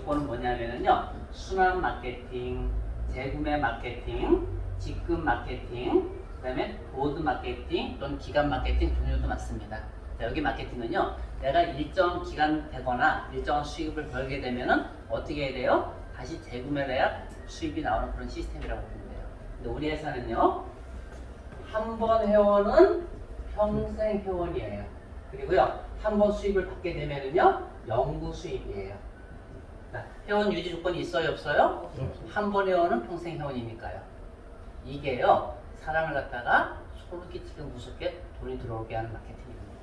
조건은 뭐냐면은요, 순환 마케팅, 재구매 마케팅, 직급 마케팅, 그 다음에 보드 마케팅 또는 기간 마케팅 종류도 많습니다. 자, 여기 마케팅은요, 내가 일정 기간 되거나 일정한 수익을 벌게 되면은 어떻게 해야 돼요? 다시 재구매를 해야 수익이 나오는 그런 시스템이라고 보면 돼요. 근데 우리 회사는요, 한 번 회원은 평생 회원이에요. 그리고요, 한 번 수익을 받게 되면은요, 영구 수익이에요. 자, 회원 유지 조건이 있어요, 없어요? 한 번 회원은 평생 회원이니까요. 이게요, 사람을 갖다가 소름 끼치게 무섭게 돈이 들어오게 하는 마케팅입니다.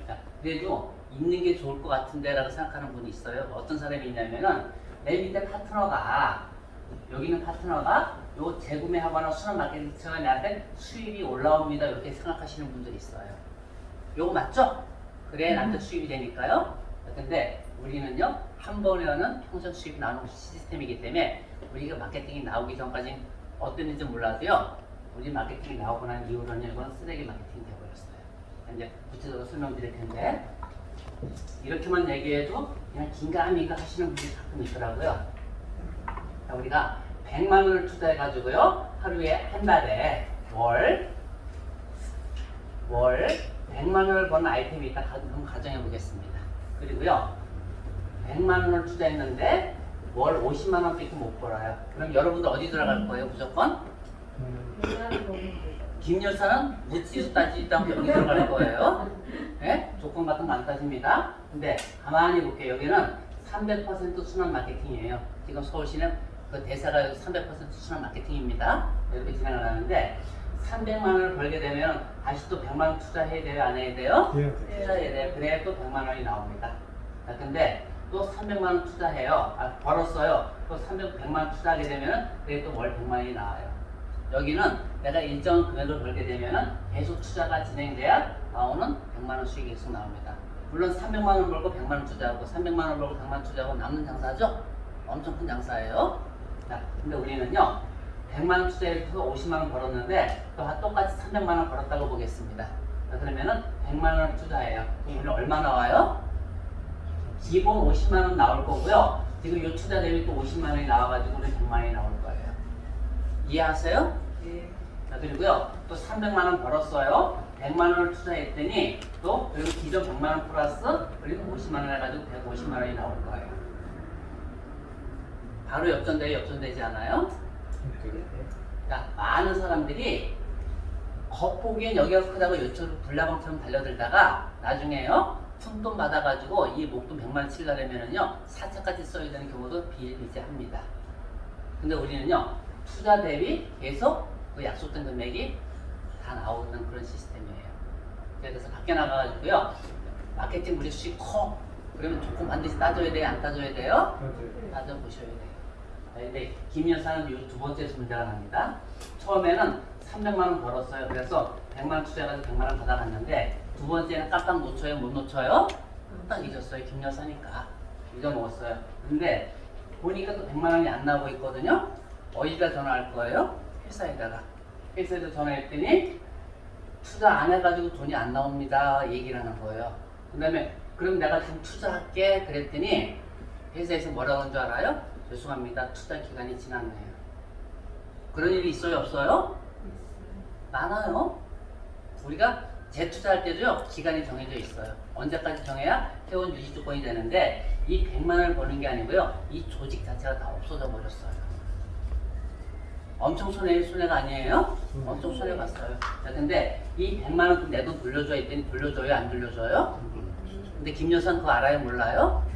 자, 그래도 있는 게 좋을 것 같은데 라고 생각하는 분이 있어요. 어떤 사람이 있냐면은 내 밑에 파트너가, 여기 있는 파트너가 요 재구매하거나 순환 마케팅처럼 나한테 수입이 올라옵니다, 이렇게 생각하시는 분들이 있어요. 요거 맞죠? 그래 나한테 수입이 되니까요. 근데 우리는요, 한 번에는 평생 수입이 나오는 시스템이기 때문에 우리가 마케팅이 나오기 전까지 어땠는지 몰라도요, 우리 마케팅이 나오고 난 이후로는 이건 쓰레기 마케팅이 되어버렸어요. 이제 구체적으로 설명드릴 텐데, 이렇게만 얘기해도 그냥 긴가민가 하시는 분들이 가끔 있더라고요. 자, 우리가 100만 원을 투자해가지고요, 하루에 한 달에 월 100만 원을 버는 아이템이 있다 한번 가정해 보겠습니다. 그리고요, 100만 원을 투자했는데 월 50만 원밖에 못 벌어요. 그럼 여러분들 어디 들어갈 거예요, 무조건? 김 여사는 묻지도 따지지도 않고 여기 들어갈 거예요. 네? 조건 같은 거 안 따집니다. 근데 가만히 볼게요. 여기는 300% 순환 마케팅이에요. 지금 서울시는 그 대사가 여기 300% 순환 마케팅입니다. 이렇게 진행을 하는데, 300만 원을 벌게 되면 다시 또 100만 원 투자해야 돼요, 안 해야 돼요? 예. 투자해야 돼요. 그래야 또 100만 원이 나옵니다. 자, 근데 또 300만 원 투자해요. 벌었어요. 또 100만 원 투자하게 되면 그래 또 월 100만 원이 나와요. 여기는 내가 일정 금액을 벌게 되면 계속 투자가 진행돼야 나오는 100만 원 수익이 계속 나옵니다. 물론 300만 원 벌고 100만 원 투자하고 300만 원 벌고 100만 원 투자하고 남는 장사죠? 엄청 큰 장사예요. 자, 근데 우리는요, 100만 원 투자해서 50만 원 벌었는데 또 똑같이 300만 원 벌었다고 보겠습니다. 자, 그러면은 100만 원 투자해요. 그럼 우리는 얼마 나와요? 기본 50만 원 나올 거고요. 지금 이 투자 대비 또 50만 원이 나와가지고 우리 100만 원이 나올 거예요. 이해하세요? 네. 자, 그리고요, 또 300만 원 벌었어요. 100만 원을 투자했더니 또 여기 기존 100만 원 플러스 그리고 50만 원 해가지고 150만 원이 나올 거예요. 바로 역전되지 않아요? 자, 많은 사람들이 겉보기엔 여기가 크다고 이쪽으로 불나방처럼 달려들다가 나중에요, 푼돈 받아가지고 이 목돈 100만 원 치려면은요, 4차까지 써야 되는 경우도 비일비재합니다. 근데 우리는요, 투자 대비 계속 그 약속된 금액이 다 나오는 그런 시스템이에요. 그래서 밖에 나가가지고요, 마케팅 우리 수익 커. 그러면 조건 반드시 따져야 돼요, 안 따져야 돼요? 따져보셔야 돼요. 근데 김 여사는 이 두 번째에서 문제가 납니다. 처음에는 300만 원 벌었어요. 그래서 100만 원 투자해가지고 100만 원 받아갔는데, 두 번째는 깜빡 놓쳐요, 못 놓쳐요? 깜빡 잊었어요. 김 여사니까 잊어먹었어요. 근데 보니까 또 100만 원이 안 나오고 있거든요. 어디다 전화할 거예요? 회사에다가. 회사에다 전화했더니 투자 안 해가지고 돈이 안 나옵니다, 얘기를 하는 거예요. 그 다음에 그럼 내가 지금 투자할게 그랬더니 회사에서 뭐라고 하는 줄 알아요? 죄송합니다, 투자 기간이 지났네요. 그런 일이 있어요, 없어요? 많아요. 우리가 재투자할 때도요, 기간이 정해져 있어요. 언제까지 정해야 회원 유지 조건이 되는데, 이 100만 원을 버는 게 아니고요, 이 조직 자체가 다 없어져 버렸어요. 엄청 손해가 아니에요? 엄청 손해봤어요. 자, 근데 이 100만 원 내 돈 돌려줘야 했더니 돌려줘요, 안 돌려줘요? 근데 김 여사는 그거 알아요, 몰라요?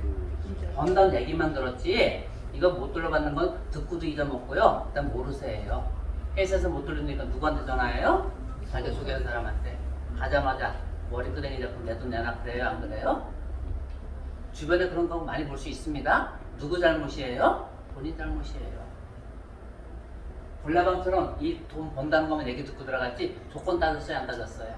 번다는 얘기만 들었지 이거 못 돌려받는 건 듣고도 잊어먹고요, 일단 모르세요. 회사에서 못 돌리니까 누구한테 전화해요? 자기 소개한 사람한테. 가자마자 머리끄댕이 잡고 내 돈 내놔, 그래요, 안 그래요? 주변에 그런 거 많이 볼 수 있습니다. 누구 잘못이에요? 본인 잘못이에요. 불나방처럼 이 돈 번다는 것만 얘기 듣고 들어갔지 조건 따졌어요, 안 따졌어요?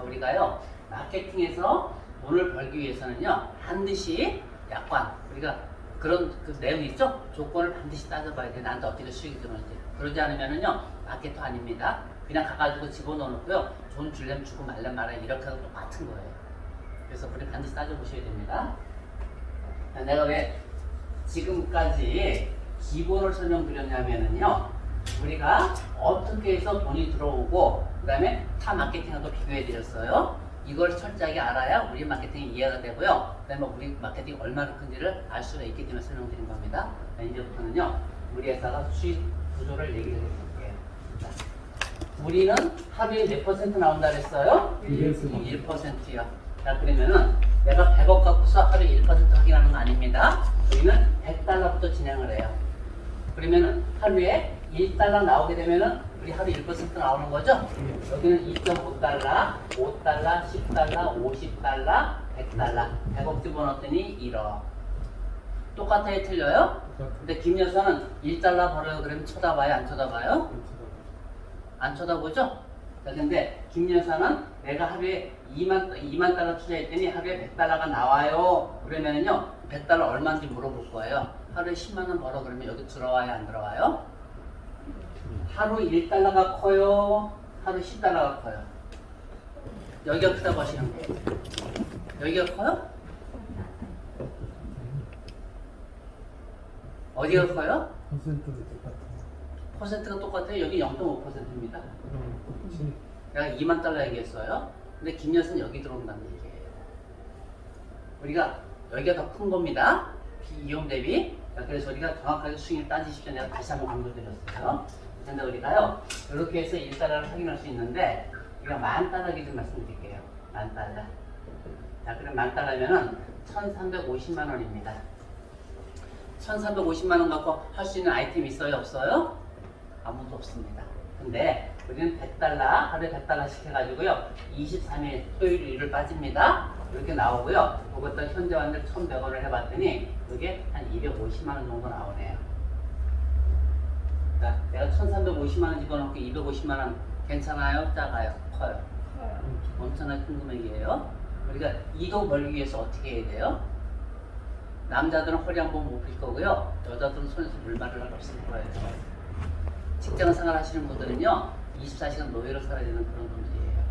우리가요, 마케팅에서 돈을 벌기 위해서는요, 반드시 약관, 우리가 그런 그 내용 있죠? 조건을 반드시 따져봐야 돼. 나한테 어떻게 수익이 들어오는지. 그러지 않으면은요, 마케터 아닙니다. 그냥 가가지고 집어넣어놓고요, 돈 줄려면 주고 말려 말아, 이렇게 하고 똑같은 거예요. 그래서 우리 반드시 따져보셔야 됩니다. 내가 왜 지금까지 기본을 설명드렸냐면은요, 우리가 어떻게 해서 돈이 들어오고, 그 다음에 타 마케팅하고 비교해 드렸어요. 이걸 철저하게 알아야 우리 마케팅이 이해가 되고요. 그 다음에 우리 마케팅이 얼마나 큰지를 알 수가 있기 때문에 설명드린 겁니다. 이제부터는요, 우리 회사가 수익 구조를 얘기를 해드릴게요. 자, 우리는 하루에 몇 퍼센트 나온다 그랬어요? 1%요. 자, 그러면은 내가 100억 갖고서 하루에 1% 확인하는 거 아닙니다. 우리는 100달러부터 진행을 해요. 그러면은 하루에 1달러 나오게 되면은 우리 하루 1% 나오는 거죠? 여기는 2.5달러, 5달러, 10달러, 50달러, 100달러. 100억 집어넣었더니 1억. 똑같아요? 틀려요? 근데 김 여사는 1달러 벌어요. 그러면 쳐다봐요? 안 쳐다봐요? 안 쳐다보죠? 자, 근데 김 여사는 내가 하루에 2만 달러 투자했더니 하루에 100달러가 나와요. 그러면은요, 100달러 얼마인지 물어볼 거예요. 하루에 10만 원 벌어. 그러면 여기 들어와요? 안 들어와요? 하루 1달러가 커요? 하루 10달러가 커요? 여기가 크다고 하시는 거예요. 여기가 커요? 어디가 커요? 퍼센트도 똑같아. 퍼센트가 똑같아요. 여기 0.5%입니다. 그렇지. 내가 2만 달러 얘기했어요. 근데 김여사는 여기 들어온다는 얘기예요. 우리가 여기가 더 큰 겁니다. 비이용 대비. 그래서 우리가 정확하게 수익을 따지십시오. 내가 다시 한번 강조드렸어요. 근데 우리가요, 이렇게 해서 1달러를 확인할 수 있는데, 우리가 10,000달러 기준 말씀드릴게요. 10,000달러. 자, 그럼 10,000달러면은 1,350만 원입니다. 1,350만 원 갖고 할 수 있는 아이템 있어요? 없어요? 아무도 없습니다. 근데 우리는 100달러, 하루에 100달러씩 해가지고요, 23일 토요일 일을 빠집니다. 이렇게 나오고요. 그것도 현재 완전 1,100원을 해봤더니 이게 한 250만 원 정도 나오네요. 자, 내가 1,350만 원 집어넣고 250만 원 괜찮아요? 작아요? 커요? 엄청나게 큰 금액이에요. 우리가 이거 벌기 위해서 어떻게 해야 돼요? 남자들은 허리 한 번 못 필 거고요. 여자들은 손에서 물 마를 날 없을 거예요. 직장 생활 하시는 분들은요, 24시간 노예로 살아야 되는 그런 돈들이에요.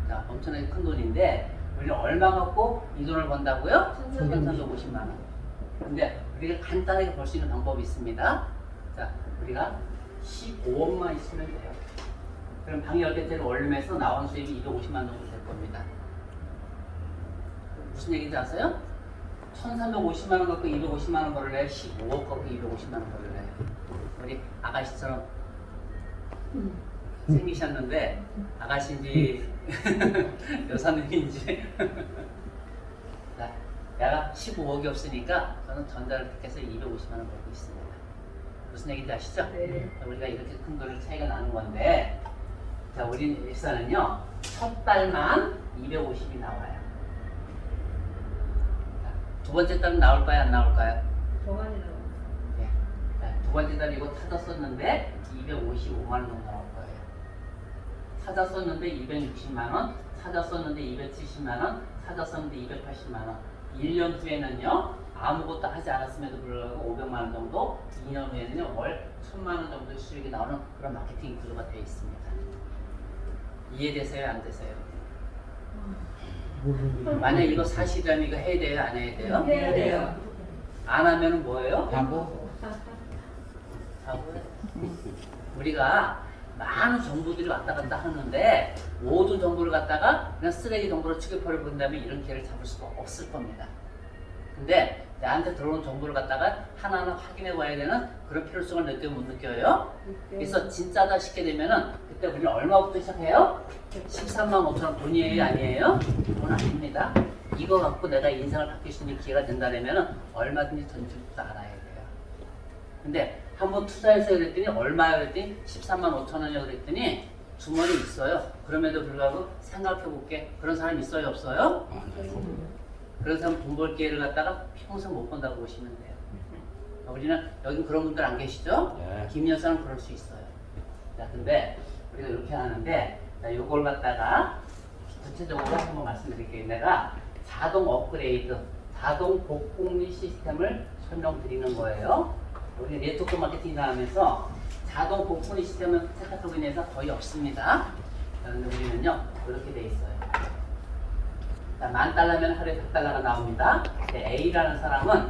자, 엄청나게 큰 돈인데, 우리는 얼마 갖고 이 돈을 번다고요? 1,350만 원. 근데 우리가 간단하게 벌 수 있는 방법이 있습니다. 자, 우리가 15억만 있으면 돼요. 그럼 방 10개짜리 원룸에서 나온 수입이 250만 원 정도 될 겁니다. 무슨 얘기인지 아세요? 1,350만 원 갖고 250만 원 벌을래요? 15억 갖고 250만 원 벌을래요? 우리 아가씨처럼 생기셨는데, 아가씨인지 여사님인지 자, 내가 15억이 없으니까 저는 전자를 택해서 250만 원 벌고 있습니다. 무슨 얘기인지 아시죠? 네. 우리가 이렇게 큰 돈을 차이가 나는 건데, 자, 우리 일산은요, 첫 달만 250이 나와요. 자, 두 번째 달은 나올까요? 안 나올까요? 정한이라고. 네. 자, 두 번째 달 이거 찾았었는데 255만 원 정도 나올 거예요. 찾았었는데 260만 원, 찾았었는데 270만 원, 찾았었는데 280만 원. 1년 후에는요, 아무것도 하지 않았음에도 불구하고 500만 원 정도, 2년 후에는요, 월 1,000만 원 정도의 수익이 나오는 그런 마케팅 구조가 되어 있습니다. 이해되세요? 안 되세요? 만약 이거 사실이라면 이거 해야 돼요? 안 해야 돼요? 해야 돼요. 안 하면은 뭐예요? 바보? 바보예요. 우리가 많은 정보들이 왔다 갔다 하는데 모든 정보를 갖다가 그냥 쓰레기 정보로 취급해 본다면 이런 기회를 잡을 수가 없을 겁니다. 근데 나한테 들어오는 정보를 갖다가 하나하나 확인해 봐야 되는 그런 필요성을 느껴 못 느껴요? 그래서 진짜다 싶게 되면은 그때 우리는 얼마부터 시작해요? 13만 5천 원 돈이에요? 아니에요? 돈 아닙니다. 이거 갖고 내가 인생을 바뀔 수 있는 기회가 된다면은 얼마든지 던질지도 알아야 돼요. 근데 한번 투자해서 그랬더니 얼마야 그랬더니 13만 5천 원이라고 그랬더니 주머니 있어요. 그럼에도 불구하고 생각해 볼게. 그런 사람 있어요? 없어요? 그런 사람 돈 벌 기회를 갖다가 평생 못 번다고 보시면 돼요. 우리는 여기 그런 분들 안 계시죠? 네. 김 여사는 그럴 수 있어요. 자, 근데 우리가 이렇게 하는데, 자, 요걸 갖다가 구체적으로 한번 말씀드릴게요. 내가 자동 업그레이드, 자동 복공리 시스템을 설명드리는 거예요. 우리 네트워크 마케팅 하면서 자동 복분리 시스템은 세카토긴에서 거의 없습니다. 그런데 우리는요, 이렇게 돼 있어요. 자, $10,000면 하루에 $100가 나옵니다. A라는 사람은